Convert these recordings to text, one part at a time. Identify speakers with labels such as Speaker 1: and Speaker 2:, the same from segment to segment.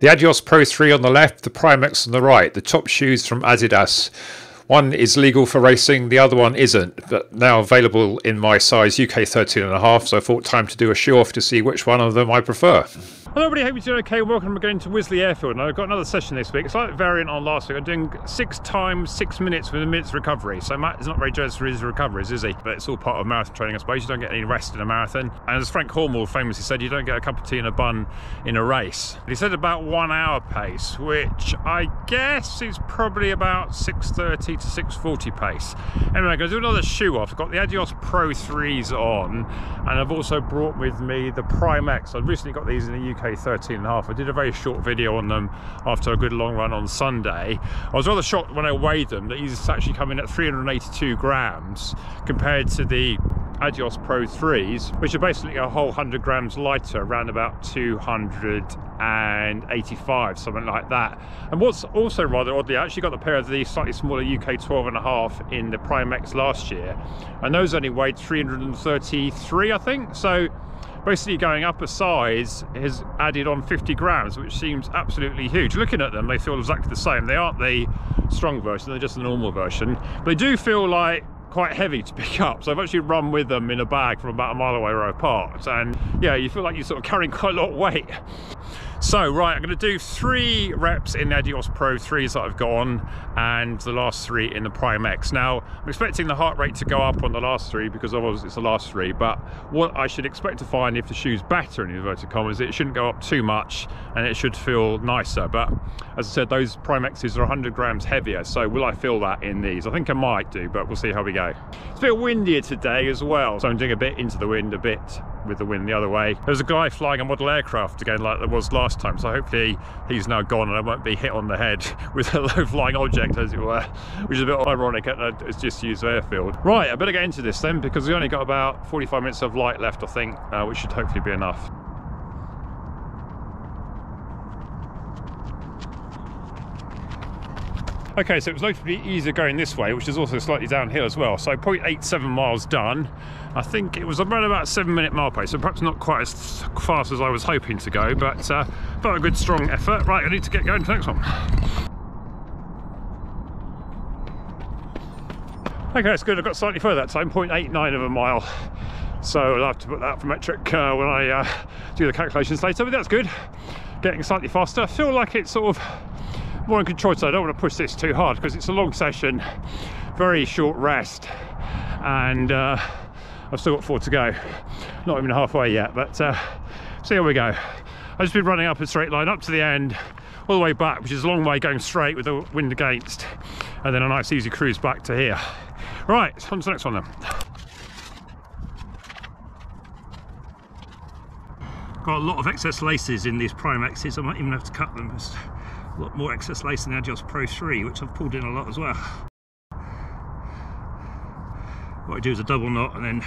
Speaker 1: The Adios Pro 3 on the left, the Prime X on the right, the top shoes from Adidas. One is legal for racing, the other one isn't, but now available in my size UK 13.5, so I thought time to do a shoe off to see which one of them I prefer.
Speaker 2: Hello everybody, hope you're doing okay. Welcome again to Wisley Airfield, and I've got another session this week. It's like a variant on last week. I'm doing 6 times 6 minutes with a minute's recovery. So Matt is not very generous for his recoveries, is he? But it's all part of marathon training, I suppose. You don't get any rest in a marathon. And as Frank Hormel famously said, you don't get a cup of tea and a bun in a race. He said about 1 hour pace, which I guess is probably about 6:30 to 6:40 pace. Anyway, I'm going to do another shoe off. I've got the Adios Pro 3s on, and I've also brought with me the Prime X. I've recently got these in the UK 13.5. I did a very short video on them after a good long run on Sunday. I was rather shocked when I weighed them that these actually come in at 382 grams compared to the Adios Pro 3s, which are basically a whole 100 grams lighter, around about 285, something like that. And what's also rather oddly, I actually got a pair of the slightly smaller UK 12.5 in the Prime X last year, and those only weighed 333, I think. So basically going up a size has added on 50 grams, which seems absolutely huge. Looking at them, they feel exactly the same. They aren't the strong version, they're just the normal version. But they do feel like quite heavy to pick up, so I've actually run with them in a bag from about a mile away where I parked, and yeah, you feel like you're sort of carrying quite a lot of weight. So right, I'm going to do 3 reps in the Adios Pro 3s that I've got on, and the last 3 in the Prime X. Now, I'm expecting the heart rate to go up on the last 3 because obviously it's the last 3, but what I should expect to find if the shoe's better, in inverted commas, it shouldn't go up too much and it should feel nicer. But as I said, those Prime X's are 100 grams heavier, so will I feel that in these? I think I might do, but we'll see how we go. It's a bit windier today as well, so I'm doing a bit into the wind, a bit with the wind the other way. There was a guy flying a model aircraft again like there was last time, so hopefully he's now gone and I won't be hit on the head with a low-flying object, as it were, which is a bit ironic at a disused airfield. Right, I better get into this then, because we only got about 45 minutes of light left, I think, which should hopefully be enough. Okay, so it was notably easier going this way, which is also slightly downhill as well. So 0.87 miles done. I think it was around about 7-minute mile pace, so perhaps not quite as fast as I was hoping to go, but felt a good strong effort. Right, I need to get going to the next one. Okay, that's good. I got slightly further that time, 0.89 of a mile. So I'll have to put that for metric when I do the calculations later, but that's good. Getting slightly faster. I feel like it's sort of more in control, so I don't want to push this too hard because it's a long session, very short rest, and I've still got 4 to go. Not even halfway yet, but see how we go. I've just been running up a straight line up to the end, all the way back, which is a long way going straight with the wind against, and then a nice easy cruise back to here. Right, on to the next one then. Got a lot of excess laces in these Prime X's, I might even have to cut them. There's a lot more excess lace in the Adios Pro 3, which I've pulled in a lot as well. What I do is a double knot and then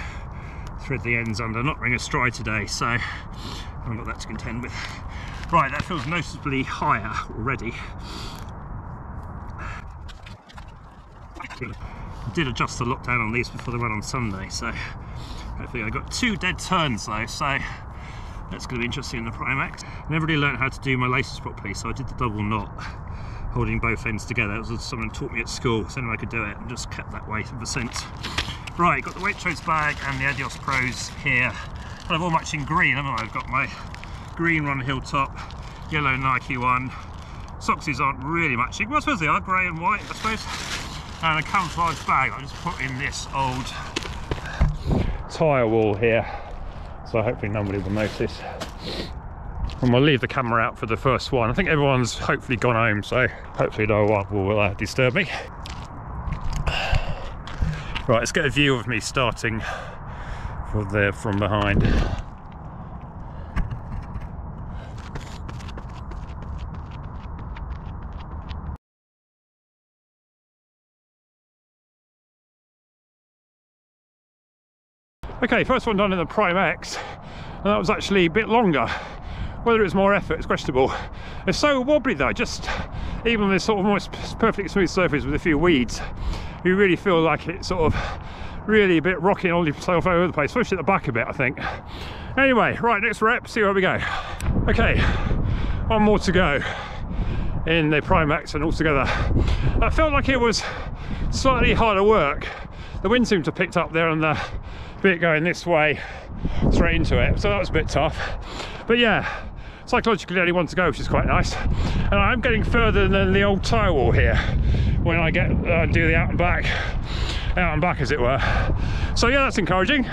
Speaker 2: thread the ends under. Not running a stride today, so I haven't got that to contend with. Right, that feels noticeably higher already. I did adjust the lockdown on these before the run on Sunday, so hopefully I got 2 dead turns though, so that's going to be interesting in the Prime X. I never really learned how to do my laces properly, so I did the double knot, holding both ends together. It was someone taught me at school, so anyway I could do it, and just kept that way ever since. Right, got the Waitrose bag and the Adios Pros here. And I've all matching green, haven't I? I've got my green Run Hill top, yellow Nike one. Soxies aren't really matching. Well, I suppose they are, grey and white, I suppose. And a camouflage bag I just put in this old tyre wall here, so hopefully nobody will notice. And we'll leave the camera out for the first one. I think everyone's hopefully gone home, so hopefully no one will disturb me. Right, let's get a view of me starting from behind. Okay, first one done in the Prime X, and that was actually a bit longer. Whether it was more effort is questionable. It's so wobbly though, just even on this sort of almost perfectly smooth surface with a few weeds, you really feel like it's sort of really a bit rocking all yourself over the place, especially at the back a bit, I think. Anyway, right, next rep, see where we go. Okay, one more to go in the Prime X, and altogether I felt like it was slightly harder work. The wind seemed to have picked up there on the bit going this way straight into it, so that was a bit tough. But yeah, psychologically only one to go, which is quite nice. And I'm getting further than the old tyre wall here when I get do the out and back as it were. So yeah, that's encouraging.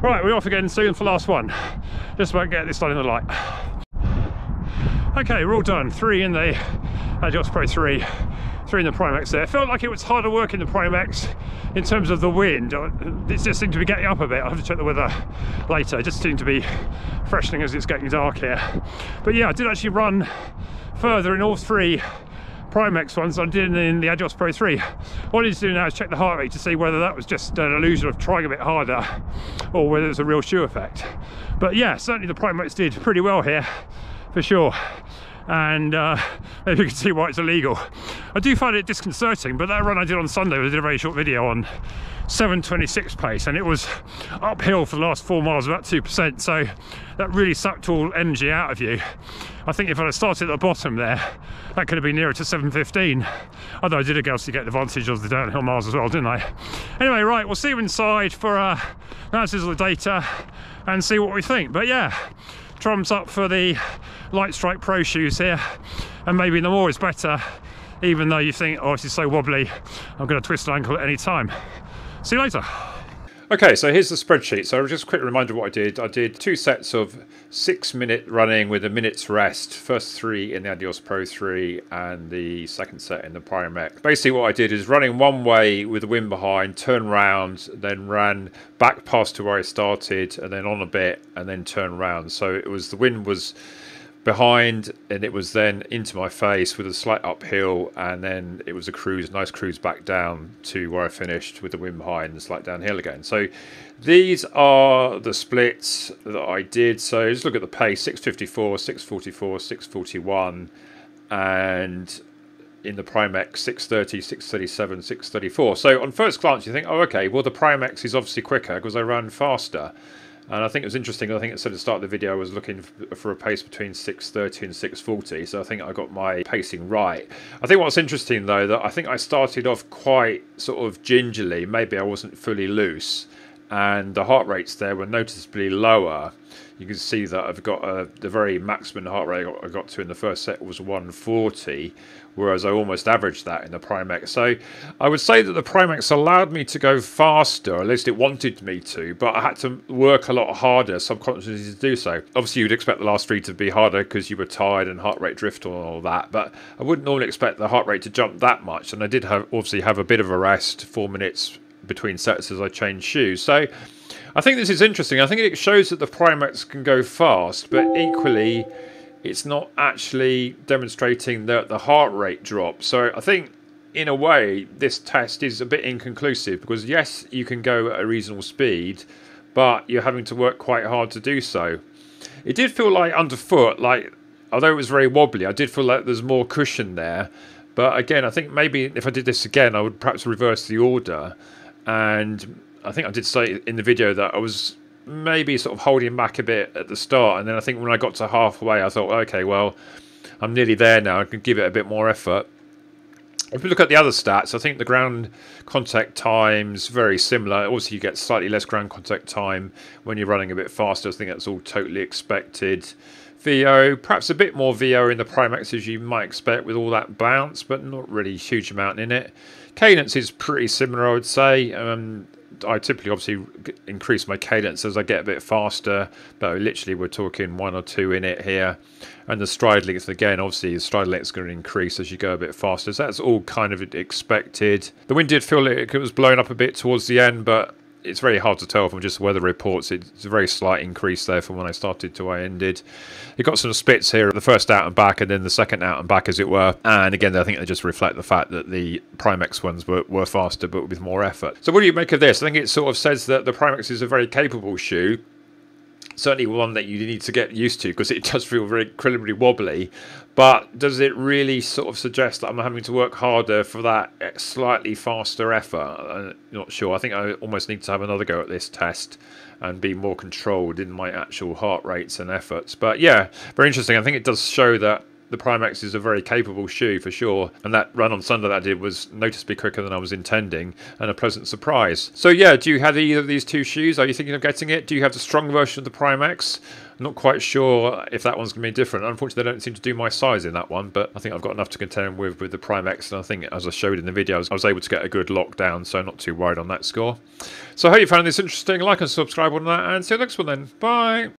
Speaker 2: Right, we're off again soon for last one. Just about to get this done in the light. Okay, we're all done. 3 in the Adios Pro 3, 3 in the Prime X there. It felt like it was harder work in the Prime X in terms of the wind. It just seemed to be getting up a bit. I'll have to check the weather later. It just seemed to be freshening as it's getting dark here. But yeah, I did actually run further in all 3 Prime X ones than I did in the Adios Pro 3. What I need to do now is check the heart rate to see whether that was just an illusion of trying a bit harder or whether it's a real shoe effect. But yeah, certainly the Prime X did pretty well here, for sure. And maybe you can see why it's illegal. I do find it disconcerting, but that run I did on Sunday, I did a very short video on 7:26 pace, and it was uphill for the last 4 miles, about 2%, so that really sucked all energy out of you. I think if I'd have started at the bottom there, that could have been nearer to 7:15, although I did obviously get the advantage of the downhill miles as well, didn't I? Anyway, right, we'll see you inside for analysis of the data and see what we think. But yeah, thumbs up for the Light Strike Pro shoes here, and maybe the more is better, even though you think, oh, this is so wobbly, I'm going to twist an ankle at any time. See you later.
Speaker 1: Okay, so here's the spreadsheet. So just a quick reminder of what I did. I did 2 sets of 6-minute running with a minute's rest. First 3 in the Adios Pro 3 and the second set in the Prime X. Basically what I did is running one way with the wind behind, turn round, then ran back past to where I started, and then on a bit, and then turn round. So it was, the wind was behind and it was then into my face with a slight uphill, and then it was a cruise, nice cruise back down to where I finished with the wind behind and slight downhill again. So these are the splits that I did. So just look at the pace: 6:54, 6:44, 6:41, and in the Prime X 6:30, 6:37, 6:34. So on first glance you think, oh okay, well the Prime X is obviously quicker because I ran faster. And I think it was interesting, I think it said at the start of the video I was looking for a pace between 6:30 and 6:40, so I think I got my pacing right. I think what's interesting though, that I think I started off quite sort of gingerly, maybe I wasn't fully loose, and the heart rates there were noticeably lower. You can see that I've got the very maximum heart rate I got to in the first set was 140, whereas I almost averaged that in the Prime X. So I would say that the Prime X allowed me to go faster, at least it wanted me to, but I had to work a lot harder subconsciously to do so. Obviously you'd expect the last 3 to be harder because you were tired and heart rate drift and all that, but I wouldn't normally expect the heart rate to jump that much, and I did obviously have a bit of a rest, 4 minutes between sets as I changed shoes. So I think this is interesting. I think it shows that the Prime X can go fast, but equally it's not actually demonstrating that the heart rate drop. So I think in a way this test is a bit inconclusive, because yes, you can go at a reasonable speed, but you're having to work quite hard to do so. It did feel like underfoot, like although it was very wobbly, I did feel like there's more cushion there. But again, I think maybe if I did this again, I would perhaps reverse the order. And I think I did say in the video that I was maybe sort of holding back a bit at the start, and then I think when I got to halfway I thought, okay, well I'm nearly there now, I can give it a bit more effort. If we look at the other stats, I think the ground contact time's very similar. Obviously you get slightly less ground contact time when you're running a bit faster. I think that's all totally expected. VO, perhaps a bit more VO in the Prime X as you might expect with all that bounce, but not really a huge amount in it. Cadence is pretty similar, I would say. I typically obviously increase my cadence as I get a bit faster, but literally we're talking 1 or 2 in it here. And the stride length, again, obviously the stride length is going to increase as you go a bit faster, so that's all kind of expected. The wind did feel like it was blowing up a bit towards the end, but it's very hard to tell from just weather reports. It's a very slight increase there from when I started to where I ended. You got some splits here, the first out and back and then the second out and back, as it were. And again, I think they just reflect the fact that the Prime X ones were faster but with more effort. So what do you make of this? I think it sort of says that the Prime X is a very capable shoe. Certainly one that you need to get used to because it does feel very incredibly wobbly. But does it really sort of suggest that I'm having to work harder for that slightly faster effort? I'm not sure. I think I almost need to have another go at this test and be more controlled in my actual heart rates and efforts. But yeah, very interesting. I think it does show that the Prime X is a very capable shoe for sure, and that run on Sunday that I did was noticeably quicker than I was intending, and a pleasant surprise. So yeah, do you have either of these two shoes? Are you thinking of getting it? Do you have the strong version of the Prime X? I'm not quite sure if that one's going to be different. Unfortunately, they don't seem to do my size in that one, but I think I've got enough to contend with the Prime X, and I think, as I showed in the video, I was able to get a good lockdown, so I'm not too worried on that score. So I hope you found this interesting. Like and subscribe on that, and see you next one then. Bye!